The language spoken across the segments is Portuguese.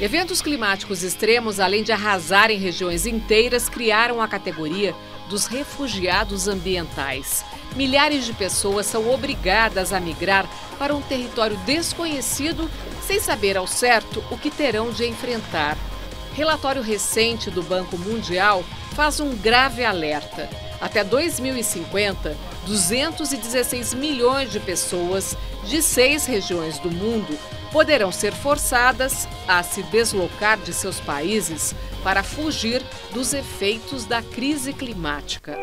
Eventos climáticos extremos, além de arrasarem regiões inteiras, criaram a categoria dos refugiados ambientais. Milhares de pessoas são obrigadas a migrar para um território desconhecido, sem saber ao certo o que terão de enfrentar. Relatório recente do Banco Mundial faz um grave alerta. Até 2050, 216 milhões de pessoas de 6 regiões do mundo poderão ser forçadas a se deslocar de seus países para fugir dos efeitos da crise climática.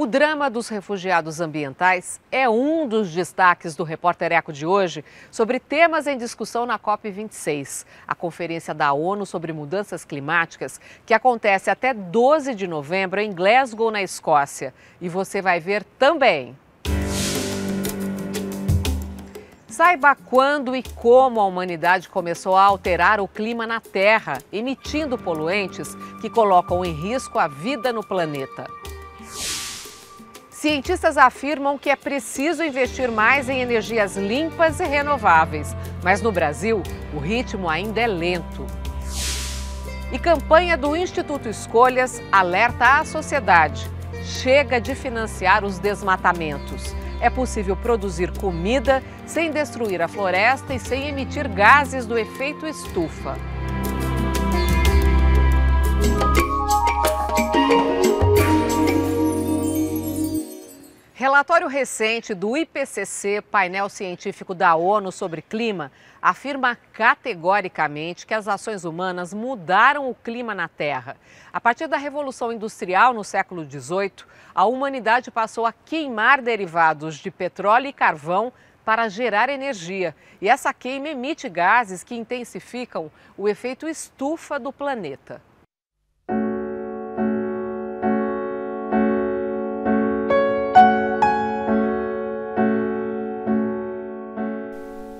O drama dos refugiados ambientais é um dos destaques do Repórter Eco de hoje sobre temas em discussão na COP26, a Conferência da ONU sobre Mudanças Climáticas, que acontece até 12 de novembro em Glasgow, na Escócia. E você vai ver também. Saiba quando e como a humanidade começou a alterar o clima na Terra, emitindo poluentes que colocam em risco a vida no planeta. Cientistas afirmam que é preciso investir mais em energias limpas e renováveis, mas no Brasil o ritmo ainda é lento. E campanha do Instituto Escolhas alerta a sociedade: chega de financiar os desmatamentos. É possível produzir comida sem destruir a floresta e sem emitir gases do efeito estufa. Relatório recente do IPCC, painel científico da ONU sobre clima, afirma categoricamente que as ações humanas mudaram o clima na Terra. A partir da Revolução Industrial no século XVIII, a humanidade passou a queimar derivados de petróleo e carvão para gerar energia. E essa queima emite gases que intensificam o efeito estufa do planeta.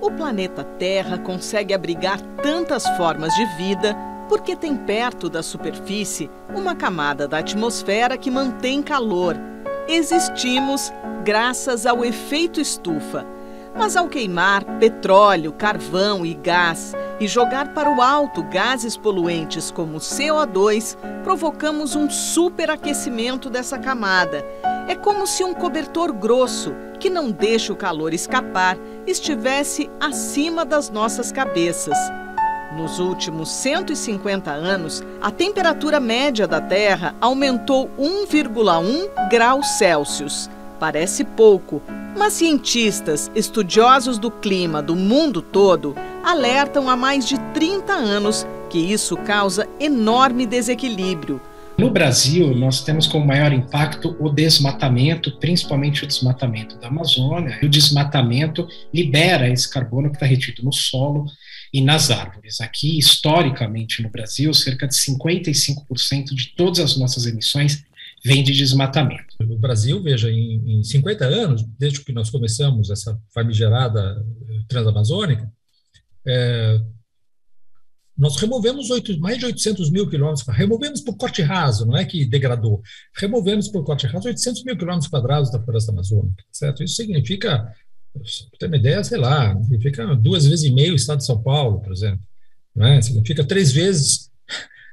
O planeta Terra consegue abrigar tantas formas de vida porque tem perto da superfície uma camada da atmosfera que mantém calor. Existimos graças ao efeito estufa. Mas ao queimar petróleo, carvão e gás e jogar para o alto gases poluentes como o CO2, provocamos um superaquecimento dessa camada. É como se um cobertor grosso, que não deixa o calor escapar, estivesse acima das nossas cabeças. Nos últimos 150 anos, a temperatura média da Terra aumentou 1,1 graus Celsius. Parece pouco, mas cientistas estudiosos do clima do mundo todo alertam há mais de 30 anos que isso causa enorme desequilíbrio. No Brasil, nós temos como maior impacto o desmatamento, principalmente o desmatamento da Amazônia. O desmatamento libera esse carbono que está retido no solo e nas árvores. Aqui, historicamente, no Brasil, cerca de 55% de todas as nossas emissões vem de desmatamento. No Brasil, veja, em 50 anos, desde que nós começamos essa famigerada transamazônica, nós removemos mais de 800 mil quilômetros, removemos por corte raso, não é que degradou, removemos por corte raso 800 mil quilômetros quadrados da floresta amazônica, certo? Isso significa, para ter uma ideia, sei lá, significa 2,5 vezes o estado de São Paulo, por exemplo, não é? Significa 3 vezes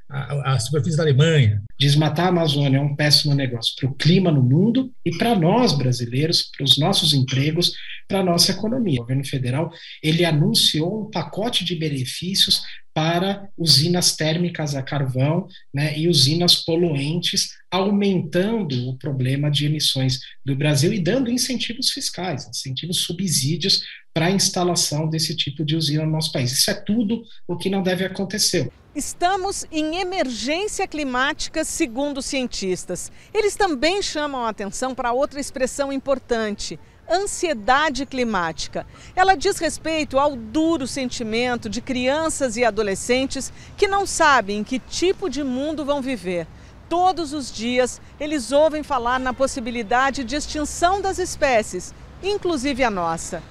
a superfície da Alemanha. Desmatar a Amazônia é um péssimo negócio para o clima no mundo e para nós brasileiros, para os nossos empregos, para a nossa economia. O governo federal, ele anunciou um pacote de benefícios para usinas térmicas a carvão, né, e usinas poluentes, aumentando o problema de emissões do Brasil e dando incentivos fiscais, incentivos, subsídios para a instalação desse tipo de usina no nosso país. Isso é tudo o que não deve acontecer. Estamos em emergência climática, segundo cientistas. Eles também chamam a atenção para outra expressão importante: ansiedade climática. Ela diz respeito ao duro sentimento de crianças e adolescentes que não sabem em que tipo de mundo vão viver. Todos os dias, eles ouvem falar na possibilidade de extinção das espécies, inclusive a nossa.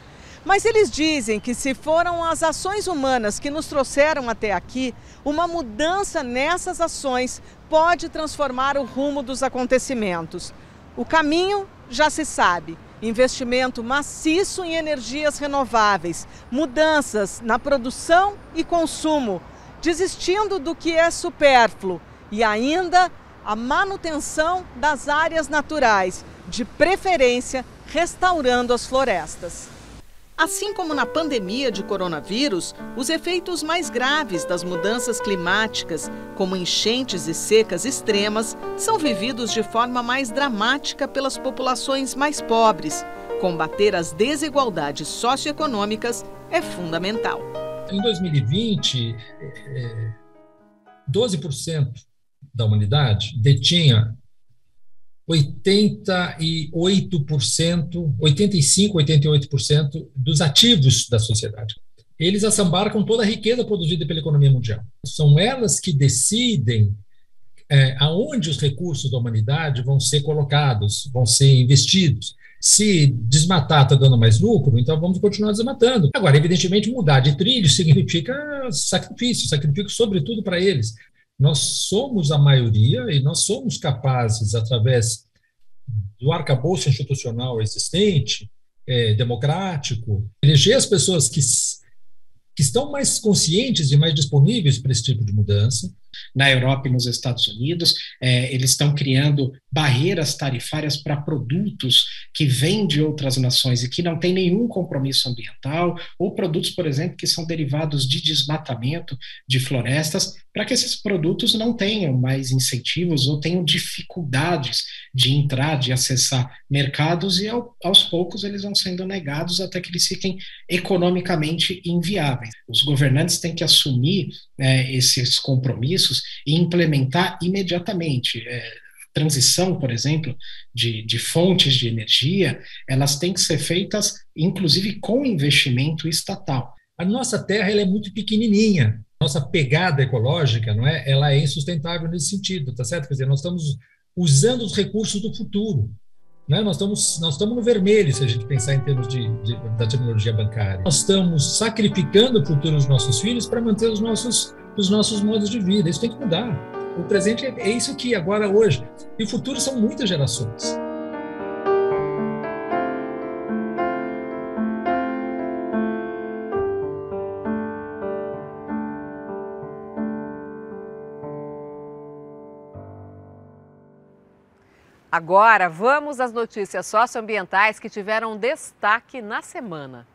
Mas eles dizem que se foram as ações humanas que nos trouxeram até aqui, uma mudança nessas ações pode transformar o rumo dos acontecimentos. O caminho já se sabe: investimento maciço em energias renováveis, mudanças na produção e consumo, desistindo do que é supérfluo e ainda a manutenção das áreas naturais, de preferência restaurando as florestas. Assim como na pandemia de coronavírus, os efeitos mais graves das mudanças climáticas, como enchentes e secas extremas, são vividos de forma mais dramática pelas populações mais pobres. Combater as desigualdades socioeconômicas é fundamental. Em 2020, 12% da humanidade detinha 88% dos ativos da sociedade. Eles assambarcam toda a riqueza produzida pela economia mundial. São elas que decidem aonde os recursos da humanidade vão ser colocados, vão ser investidos. Se desmatar está dando mais lucro, então vamos continuar desmatando. Agora, evidentemente, mudar de trilho significa sacrifício sobretudo para eles. Nós somos a maioria e nós somos capazes, através do arcabouço institucional existente, democrático, eleger as pessoas que estão mais conscientes e mais disponíveis para esse tipo de mudança. Na Europa e nos Estados Unidos, eles estão criando barreiras tarifárias para produtos que vêm de outras nações e que não têm nenhum compromisso ambiental, ou produtos, por exemplo, que são derivados de desmatamento de florestas, para que esses produtos não tenham mais incentivos ou tenham dificuldades de entrar, de acessar mercados, e aos poucos eles vão sendo negados até que eles fiquem economicamente inviáveis. Os governantes têm que assumir esses compromissos e implementar imediatamente. Transição, por exemplo, de fontes de energia, elas têm que ser feitas, inclusive, com investimento estatal. A nossa terra ela é muito pequenininha. Nossa pegada ecológica, não é? Ela é insustentável nesse sentido, tá certo? Quer dizer, nós estamos usando os recursos do futuro. Né? Nós estamos no vermelho, se a gente pensar em termos da tecnologia bancária. Nós estamos sacrificando o futuro dos nossos filhos para manter os nossos modos de vida. Isso tem que mudar. O presente é isso aqui, agora, hoje. E o futuro são muitas gerações. Agora, vamos às notícias socioambientais que tiveram destaque na semana.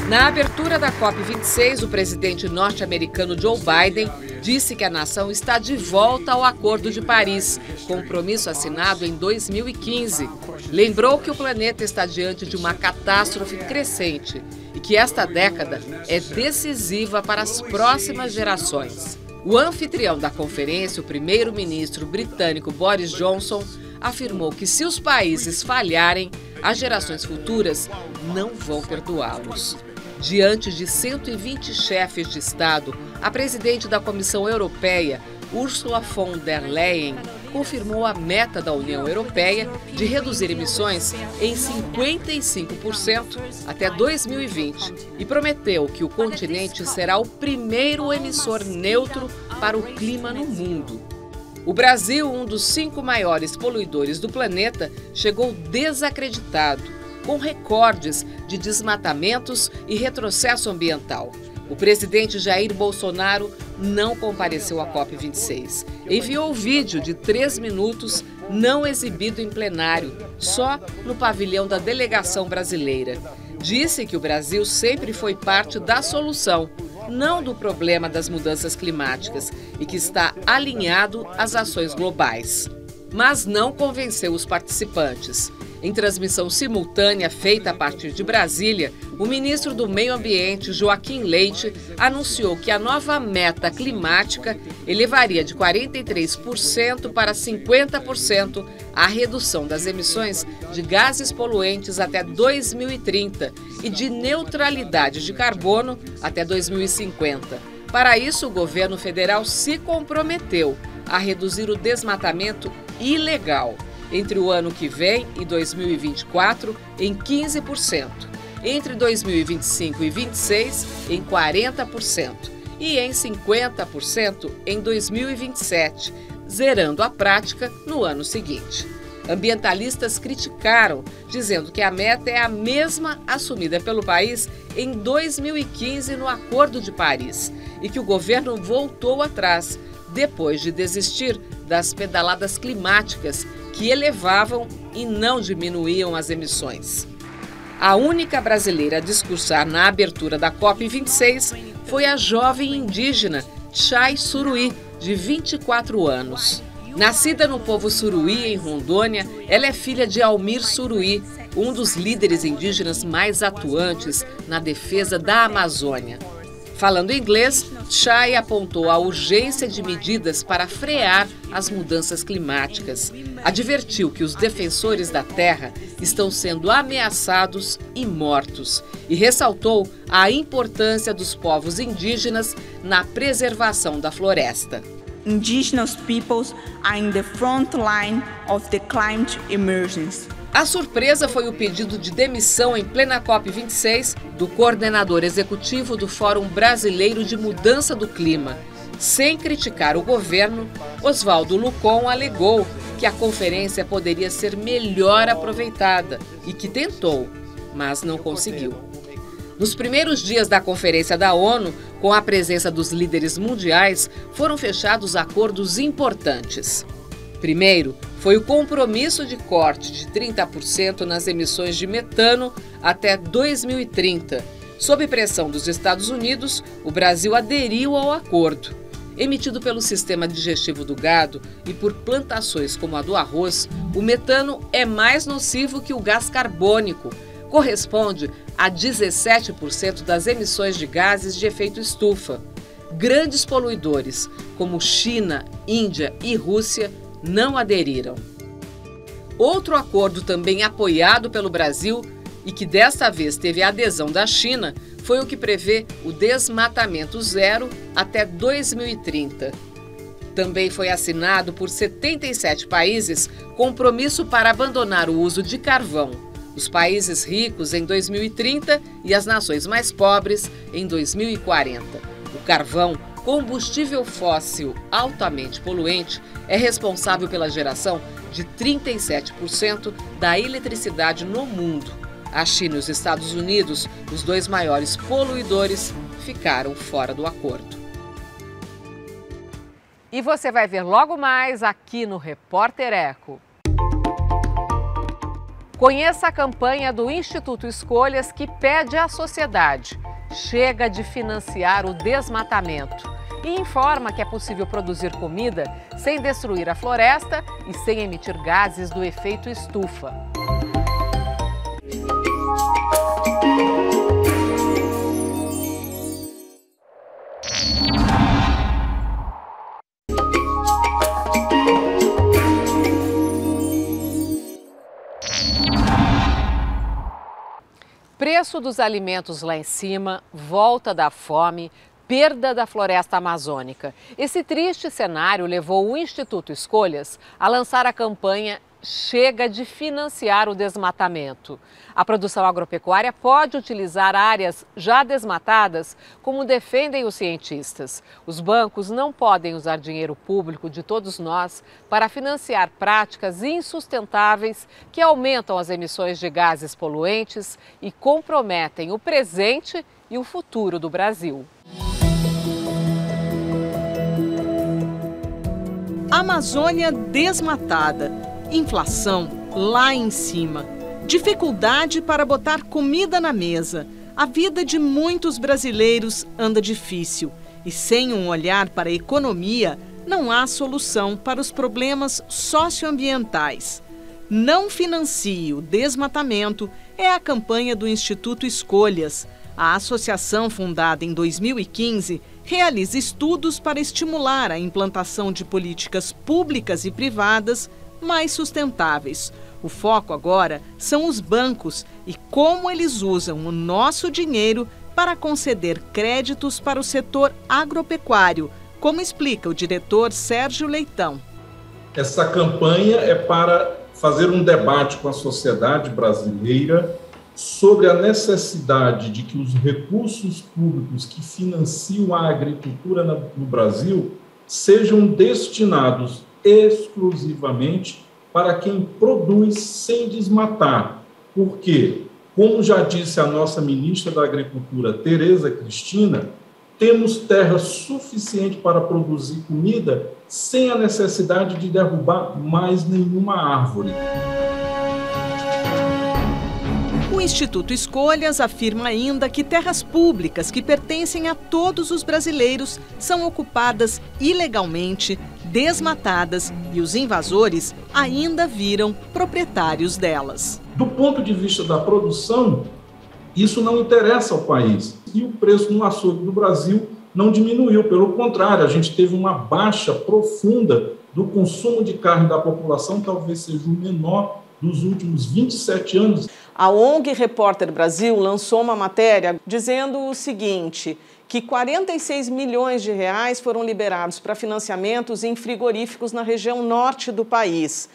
Na abertura da COP26, o presidente norte-americano Joe Biden disse que a nação está de volta ao Acordo de Paris, compromisso assinado em 2015. Lembrou que o planeta está diante de uma catástrofe crescente e que esta década é decisiva para as próximas gerações. O anfitrião da conferência, o primeiro-ministro britânico Boris Johnson, afirmou que se os países falharem, as gerações futuras não vão perdoá-los. Diante de 120 chefes de Estado, a presidente da Comissão Europeia, Ursula von der Leyen, confirmou a meta da União Europeia de reduzir emissões em 55% até 2020 e prometeu que o continente será o primeiro emissor neutro para o clima no mundo. O Brasil, um dos 5 maiores poluidores do planeta, chegou desacreditado, com recordes de desmatamentos e retrocesso ambiental. O presidente Jair Bolsonaro não compareceu à COP26. Enviou o vídeo de 3 minutos não exibido em plenário, só no pavilhão da delegação brasileira. Disse que o Brasil sempre foi parte da solução, não do problema das mudanças climáticas, e que está alinhado às ações globais. Mas não convenceu os participantes. Em transmissão simultânea feita a partir de Brasília, o ministro do Meio Ambiente, Joaquim Leite, anunciou que a nova meta climática elevaria de 43% para 50% a redução das emissões de gases poluentes até 2030 e de neutralidade de carbono até 2050. Para isso, o governo federal se comprometeu a reduzir o desmatamento ilegal. entre o ano que vem e 2024 em 15%, entre 2025 e 2026 em 40% e em 50% em 2027, zerando a prática no ano seguinte. Ambientalistas criticaram, dizendo que a meta é a mesma assumida pelo país em 2015 no Acordo de Paris e que o governo voltou atrás, depois de desistir das pedaladas climáticas que elevavam e não diminuíam as emissões. A única brasileira a discursar na abertura da COP26 foi a jovem indígena Chay Suruí, de 24 anos. Nascida no povo Suruí, em Rondônia, ela é filha de Almir Suruí, um dos líderes indígenas mais atuantes na defesa da Amazônia. Falando inglês, Chay apontou a urgência de medidas para frear as mudanças climáticas. Advertiu que os defensores da terra estão sendo ameaçados e mortos e ressaltou a importância dos povos indígenas na preservação da floresta. Indigenous peoples are in the front line of the climate emergency. A surpresa foi o pedido de demissão em plena COP26 do coordenador executivo do Fórum Brasileiro de Mudança do Clima. Sem criticar o governo, Oswaldo Lucon alegou que a conferência poderia ser melhor aproveitada e que tentou, mas não conseguiu. Nos primeiros dias da Conferência da ONU, com a presença dos líderes mundiais, foram fechados acordos importantes. Primeiro, foi o compromisso de corte de 30% nas emissões de metano até 2030. Sob pressão dos Estados Unidos, o Brasil aderiu ao acordo. Emitido pelo sistema digestivo do gado e por plantações como a do arroz, o metano é mais nocivo que o gás carbônico. Corresponde a 17% das emissões de gases de efeito estufa. Grandes poluidores, como China, Índia e Rússia, não aderiram. Outro acordo também apoiado pelo Brasil e que desta vez teve a adesão da China foi o que prevê o desmatamento zero até 2030. Também foi assinado por 77 países compromisso para abandonar o uso de carvão. Os países ricos em 2030 e as nações mais pobres em 2040. O carvão, combustível fóssil altamente poluente, é responsável pela geração de 37% da eletricidade no mundo. A China e os Estados Unidos, os dois maiores poluidores, ficaram fora do acordo. E você vai ver logo mais aqui no Repórter Eco. Conheça a campanha do Instituto Escolhas que pede à sociedade: chega de financiar o desmatamento. E informa que é possível produzir comida sem destruir a floresta e sem emitir gases do efeito estufa. Preço dos alimentos lá em cima, volta da fome, perda da floresta amazônica. Esse triste cenário levou o Instituto Escolhas a lançar a campanha Chega de financiar o desmatamento. A produção agropecuária pode utilizar áreas já desmatadas, como defendem os cientistas. Os bancos não podem usar dinheiro público de todos nós para financiar práticas insustentáveis que aumentam as emissões de gases poluentes e comprometem o presente e o futuro do Brasil. Amazônia desmatada, inflação lá em cima, dificuldade para botar comida na mesa. A vida de muitos brasileiros anda difícil e sem um olhar para a economia, não há solução para os problemas socioambientais. Não financie o desmatamento é a campanha do Instituto Escolhas. A associação, fundada em 2015, realiza estudos para estimular a implantação de políticas públicas e privadas mais sustentáveis. O foco agora são os bancos e como eles usam o nosso dinheiro para conceder créditos para o setor agropecuário, como explica o diretor Sérgio Leitão. Essa campanha é para fazer um debate com a sociedade brasileira sobre a necessidade de que os recursos públicos que financiam a agricultura no Brasil sejam destinados exclusivamente para quem produz sem desmatar. Porque, como já disse a nossa ministra da Agricultura, Tereza Cristina, temos terra suficiente para produzir comida sem a necessidade de derrubar mais nenhuma árvore. O Instituto Escolhas afirma ainda que terras públicas que pertencem a todos os brasileiros são ocupadas ilegalmente, desmatadas e os invasores ainda viram proprietários delas. Do ponto de vista da produção, isso não interessa ao país. E o preço no açougue do Brasil não diminuiu, pelo contrário, a gente teve uma baixa profunda do consumo de carne da população, talvez seja o menor dos últimos 27 anos. A ONG Repórter Brasil lançou uma matéria dizendo o seguinte, que 46 milhões de reais foram liberados para financiamentos em frigoríficos na região norte do país.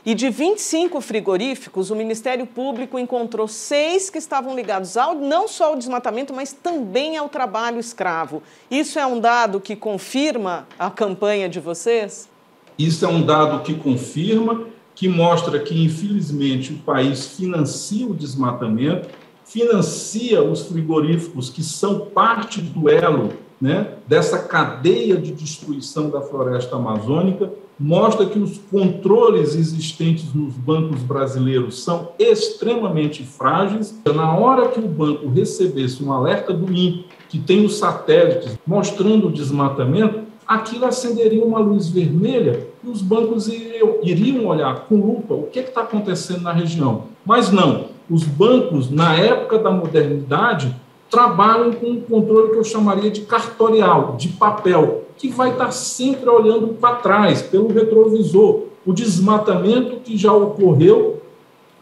E de 25 frigoríficos, o Ministério Público encontrou 6 que estavam ligados não só ao desmatamento, mas também ao trabalho escravo. Isso é um dado que confirma a campanha de vocês? Isso é um dado que confirma, que mostra que, infelizmente, o país financia o desmatamento, financia os frigoríficos que são parte do elo, né, dessa cadeia de destruição da floresta amazônica, mostra que os controles existentes nos bancos brasileiros são extremamente frágeis. Na hora que o banco recebesse um alerta do INPE, que tem os satélites mostrando o desmatamento, aquilo acenderia uma luz vermelha e os bancos iriam olhar com lupa o que está acontecendo na região. Mas não, os bancos, na época da modernidade, trabalham com um controle que eu chamaria de cartorial, de papel, que vai estar sempre olhando para trás, pelo retrovisor, o desmatamento que já ocorreu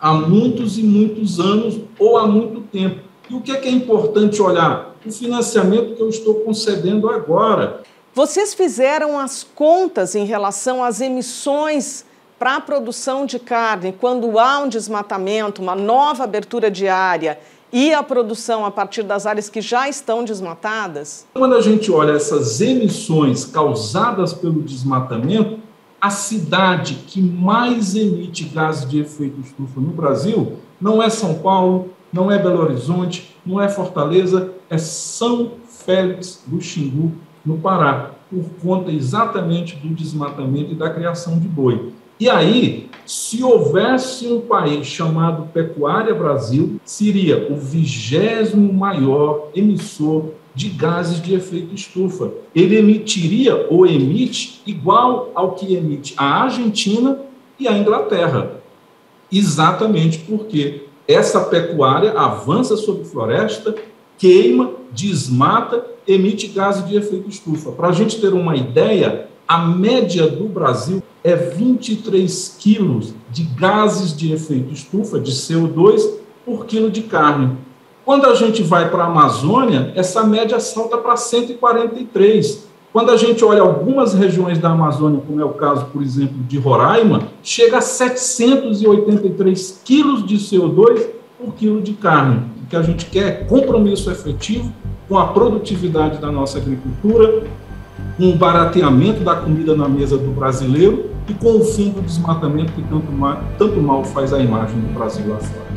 há muitos e muitos anos ou há muito tempo. E o que é importante olhar? O financiamento que eu estou concedendo agora. Vocês fizeram as contas em relação às emissões para a produção de carne, quando há um desmatamento, uma nova abertura de área e a produção a partir das áreas que já estão desmatadas? Quando a gente olha essas emissões causadas pelo desmatamento, a cidade que mais emite gases de efeito estufa no Brasil não é São Paulo, não é Belo Horizonte, não é Fortaleza, é São Félix do Xingu, no Pará, por conta exatamente do desmatamento e da criação de boi. E aí, se houvesse um país chamado Pecuária Brasil, seria o 20º maior emissor de gases de efeito estufa. Ele emitiria ou emite igual ao que emite a Argentina e a Inglaterra. Exatamente porque essa pecuária avança sobre floresta, queima, desmata, emite gases de efeito estufa. Para a gente ter uma ideia, a média do Brasil é 23 quilos de gases de efeito estufa, de CO2, por quilo de carne. Quando a gente vai para a Amazônia, essa média salta para 143. Quando a gente olha algumas regiões da Amazônia, como é o caso, por exemplo, de Roraima, chega a 783 quilos de CO2 por quilo de carne. O que a gente quer é compromisso efetivo com a produtividade da nossa agricultura, com o barateamento da comida na mesa do brasileiro e com o fim do desmatamento que tanto mal faz a imagem do Brasil lá fora.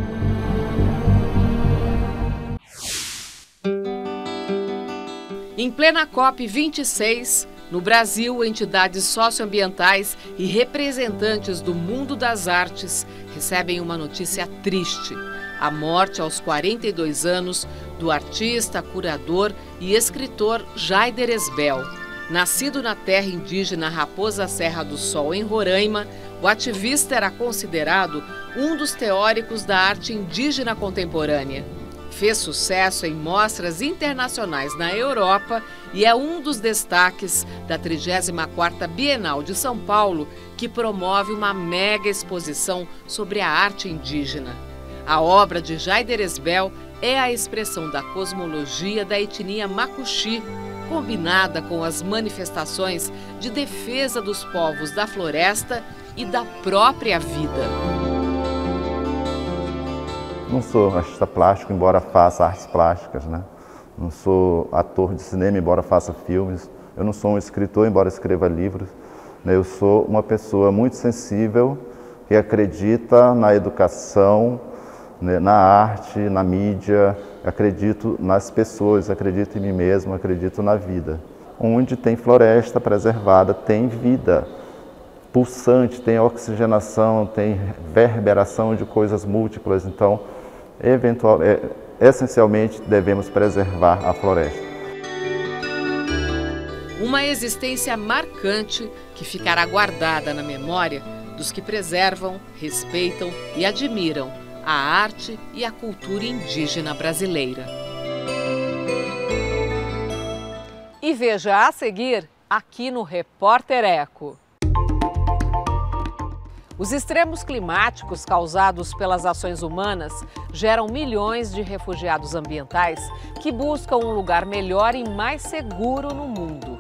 Em plena COP26, no Brasil, entidades socioambientais e representantes do mundo das artes recebem uma notícia triste: a morte aos 42 anos do artista, curador e escritor Jaider Esbel. Nascido na terra indígena Raposa Serra do Sol, em Roraima, o ativista era considerado um dos teóricos da arte indígena contemporânea. Fez sucesso em mostras internacionais na Europa e é um dos destaques da 34ª Bienal de São Paulo, que promove uma mega exposição sobre a arte indígena. A obra de Jaider Esbel é a expressão da cosmologia da etnia Macuxi, combinada com as manifestações de defesa dos povos da floresta e da própria vida. Não sou artista plástico, embora faça artes plásticas, né? Não sou ator de cinema, embora faça filmes. Eu não sou um escritor, embora escreva livros. Eu sou uma pessoa muito sensível que acredita na educação, na arte, na mídia. Acredito nas pessoas, acredito em mim mesmo, acredito na vida. Onde tem floresta preservada, tem vida pulsante, tem oxigenação, tem reverberação de coisas múltiplas. Então, essencialmente, devemos preservar a floresta. Uma existência marcante que ficará guardada na memória dos que preservam, respeitam e admiram a arte e a cultura indígena brasileira. E veja a seguir, aqui no Repórter Eco. Os extremos climáticos causados pelas ações humanas geram milhões de refugiados ambientais que buscam um lugar melhor e mais seguro no mundo.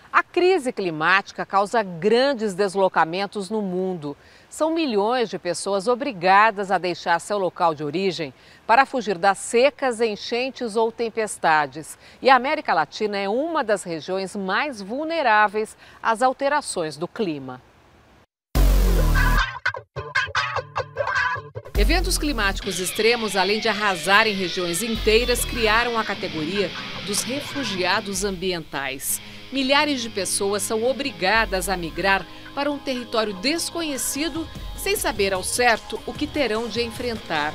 A crise climática causa grandes deslocamentos no mundo. São milhões de pessoas obrigadas a deixar seu local de origem para fugir das secas, enchentes ou tempestades. E a América Latina é uma das regiões mais vulneráveis às alterações do clima. Eventos climáticos extremos, além de arrasarem regiões inteiras, criaram a categoria dos refugiados ambientais. Milhares de pessoas são obrigadas a migrar para um território desconhecido, sem saber ao certo o que terão de enfrentar.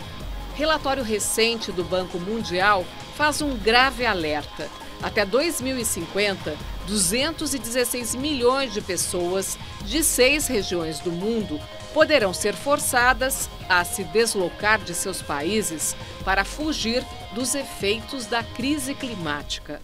Relatório recente do Banco Mundial faz um grave alerta. Até 2050, 216 milhões de pessoas de 6 regiões do mundo poderão ser forçadas a se deslocar de seus países para fugir dos efeitos da crise climática.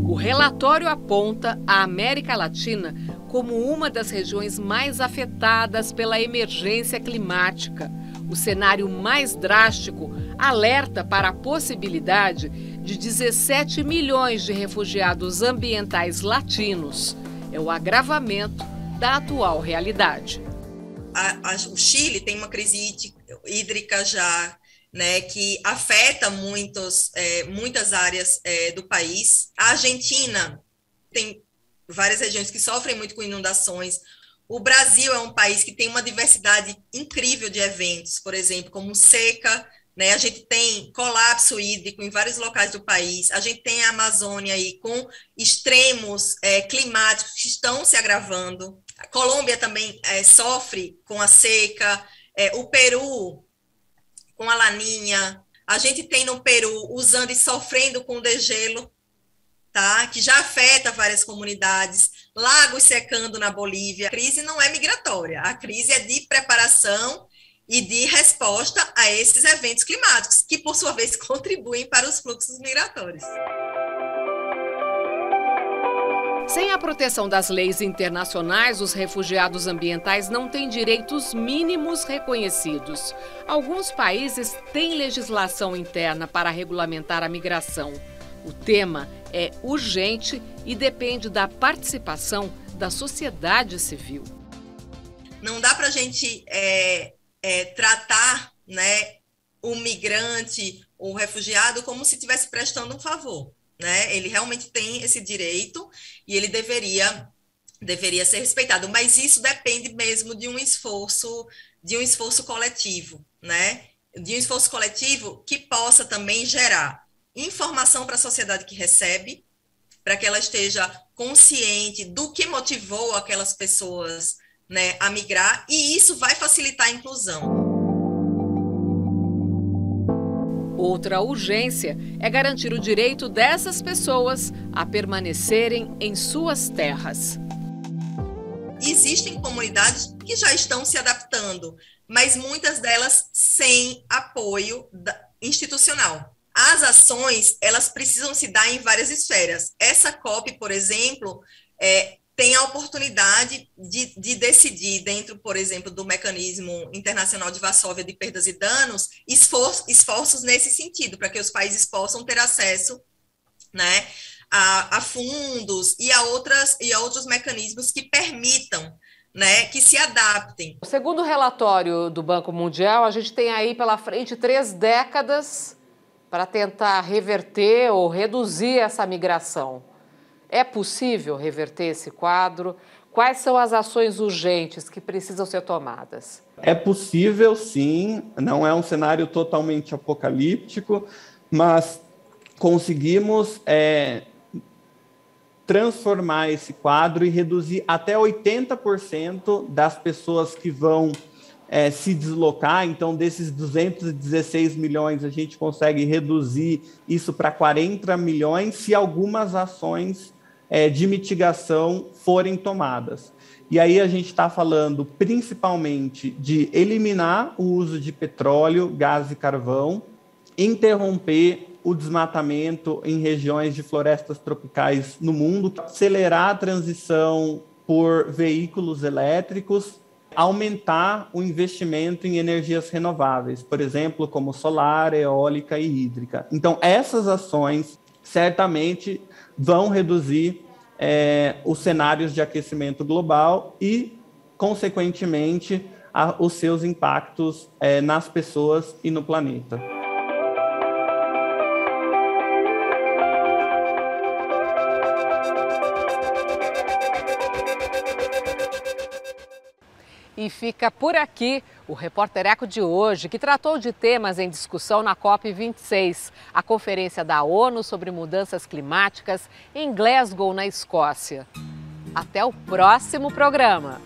O relatório aponta a América Latina como uma das regiões mais afetadas pela emergência climática. O cenário mais drástico alerta para a possibilidade de 17 milhões de refugiados ambientais latinos. É o agravamento da atual realidade. O Chile tem uma crise hídrica já, né, que afeta muitas áreas do país. A Argentina tem várias regiões que sofrem muito com inundações. O Brasil é um país que tem uma diversidade incrível de eventos, por exemplo, como seca, né? A gente tem colapso hídrico em vários locais do país. A gente tem a Amazônia aí com extremos climáticos que estão se agravando. A Colômbia também sofre com a seca. O Peru com a laninha. A gente tem no Peru usando e sofrendo com o degelo, tá? Que já afeta várias comunidades. Lagos secando na Bolívia. A crise não é migratória, a crise é de preparação e de resposta a esses eventos climáticos, que, por sua vez, contribuem para os fluxos migratórios. Sem a proteção das leis internacionais, os refugiados ambientais não têm direitos mínimos reconhecidos. Alguns países têm legislação interna para regulamentar a migração. O tema é urgente e depende da participação da sociedade civil. Não dá para a gente tratar, né, o migrante ou o refugiado como se estivesse prestando um favor, né? Ele realmente tem esse direito e ele deveria ser respeitado, mas isso depende mesmo de um esforço coletivo, né? De um esforço coletivo que possa também gerar informação para a sociedade que recebe, para que ela esteja consciente do que motivou aquelas pessoas, né, a migrar, e isso vai facilitar a inclusão. Outra urgência é garantir o direito dessas pessoas a permanecerem em suas terras. Existem comunidades que já estão se adaptando, mas muitas delas sem apoio institucional. As ações, elas precisam se dar em várias esferas. Essa COP, por exemplo, tem a oportunidade de decidir, dentro, por exemplo, do Mecanismo Internacional de Varsóvia de Perdas e Danos, esforços nesse sentido, para que os países possam ter acesso, né, a fundos e a outros mecanismos que permitam, né, que se adaptem. Segundo o relatório do Banco Mundial, a gente tem aí pela frente 3 décadas para tentar reverter ou reduzir essa migração. É possível reverter esse quadro? Quais são as ações urgentes que precisam ser tomadas? É possível, sim. Não é um cenário totalmente apocalíptico, mas conseguimos transformar esse quadro e reduzir até 80% das pessoas que vão se deslocar. Então, desses 216 milhões, a gente consegue reduzir isso para 40 milhões se algumas ações de mitigação forem tomadas. E aí a gente está falando principalmente de eliminar o uso de petróleo, gás e carvão, interromper o desmatamento em regiões de florestas tropicais no mundo, acelerar a transição por veículos elétricos, aumentar o investimento em energias renováveis, por exemplo, como solar, eólica e hídrica. Então, essas ações certamente vão reduzir os cenários de aquecimento global e, consequentemente, os seus impactos nas pessoas e no planeta. E fica por aqui o Repórter Eco de hoje, que tratou de temas em discussão na COP26, a conferência da ONU sobre mudanças climáticas em Glasgow, na Escócia. Até o próximo programa!